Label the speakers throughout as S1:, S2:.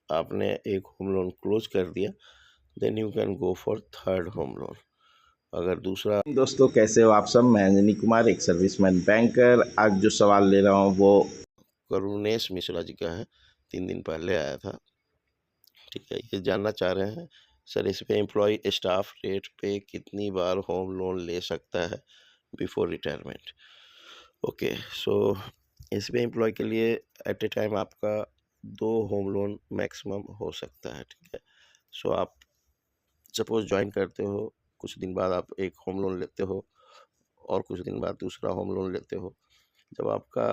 S1: आपने एक home loan close कर दिया, then you can go for third home loan. अगर दूसरा
S2: दोस्तों कैसे हो आप सब। मैं अंजनी कुमार, एक सर्विसमैन बैंकर। आज जो सवाल ले रहा हूँ वो
S1: करुणेश मिश्रा जी का है, 3 दिन पहले आया था। ठीक है, ये जानना चाह रहे हैं सर इस पे एम्प्लॉय स्टाफ रेट पे कितनी बार होम लोन ले सकता है बिफोर रिटायरमेंट। ओके, सो इस पे एम्प्लॉय के लिए एट ए टाइम आपका 2 होम लोन मैक्सिमम हो सकता है। ठीक है, सो आप सपोज ज्वाइन करते हो, कुछ दिन बाद आप एक होम लोन लेते हो और कुछ दिन बाद दूसरा होम लोन लेते हो। जब आपका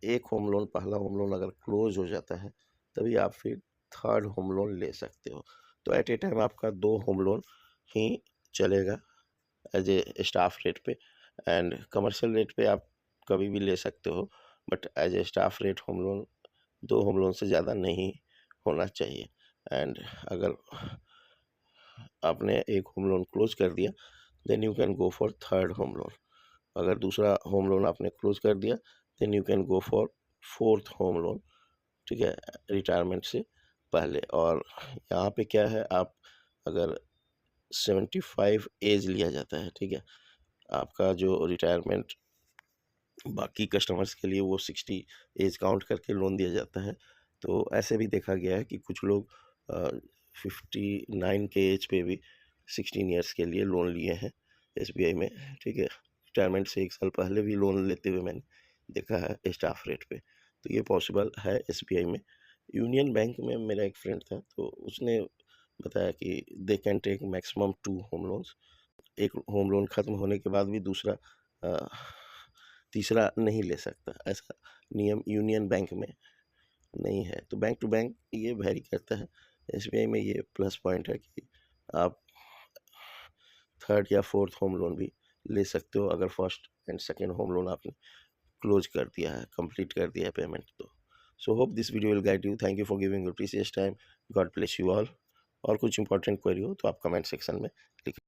S1: एक होम लोन, पहला होम लोन अगर क्लोज हो जाता है, तभी आप फिर थर्ड होम लोन ले सकते हो। तो एट ए टाइम आपका 2 होम लोन ही चलेगा एज ए स्टाफ रेट पे। एंड कमर्शियल रेट पे आप कभी भी ले सकते हो, but as a staff rate home loan 2 home loan से ज़्यादा नहीं होना चाहिए। एंड अगर आपने एक होम लोन क्लोज कर दिया, then you can go for third home loan. अगर दूसरा होम लोन आपने क्लोज कर दिया, then you can go for fourth home loan. ठीक है, रिटायरमेंट से पहले। और यहाँ पे क्या है, आप अगर 75 एज लिया जाता है, ठीक है, आपका जो रिटायरमेंट बाकी कस्टमर्स के लिए वो 60 एज काउंट करके लोन दिया जाता है। तो ऐसे भी देखा गया है कि कुछ लोग 59 के एज पे भी 16 ईयर्स के लिए लोन लिए हैं एसबीआई में। ठीक है, रिटायरमेंट से 1 साल पहले भी लोन लेते हुए मैंने देखा है स्टाफ रेट पे। तो ये पॉसिबल है एसबीआई में। यूनियन बैंक में मेरा एक फ्रेंड था, तो उसने बताया कि they can take maximum 2 home loans. एक होम लोन खत्म होने के बाद भी दूसरा तीसरा नहीं ले सकता, ऐसा नियम यूनियन बैंक में नहीं है। तो बैंक टू बैंक ये वैरी करता है। एसबीआई में ये प्लस पॉइंट है कि आप थर्ड या फोर्थ होम लोन भी ले सकते हो अगर first and second home loan आपने क्लोज कर दिया है, कंप्लीट कर दिया है पेमेंट। तो so hope this video will guide you. Thank you for giving your precious time. God bless you all. और कुछ इंपॉर्टेंट क्वेरी हो तो आप कमेंट सेक्शन में लिखें।